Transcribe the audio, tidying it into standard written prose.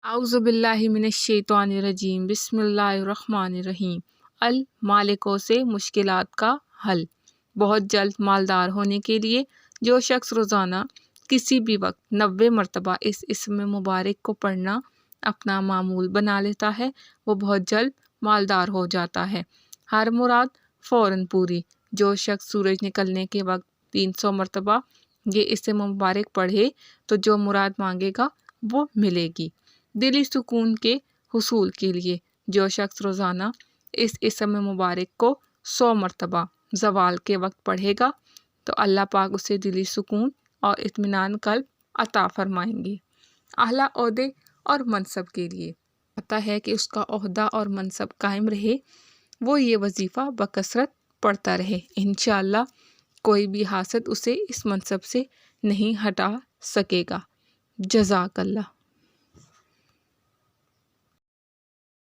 اعوذ باللہ من الشیطان الرجیم، بسم اللہ الرحمن الرحیم۔ المالکوں سے مشکلات کا حل۔ بہت جلد مالدار ہونے کے لیے جو شخص روزانہ کسی بھی وقت 90 مرتبہ اس اسم مبارک کو پڑھنا اپنا معمول بنا لیتا ہے، وہ بہت جلد مالدار ہو جاتا ہے۔ ہر مراد فوراً پوری۔ جو شخص سورج نکلنے کے وقت 300 مرتبہ یہ اسم مبارک پڑھے تو جو مراد مانگے گا وہ ملے گی۔ دلی سکون کے حصول کے لیے جو شخص روزانہ اس اسم مبارک کو 100 مرتبہ زوال کے وقت پڑھے گا تو اللہ پاک اسے دلی سکون اور اطمینان قلب عطا فرمائیں گے۔ اعلیٰ عہدے اور منصب کے لیے چاہتا ہے کہ اس کا عہدہ اور منصب قائم رہے، وہ یہ وظیفہ بکثرت پڑھتا رہے، انشاءاللہ کوئی بھی حاسد اسے اس منصب سے نہیں ہٹا سکے گا۔ جزاک اللہ۔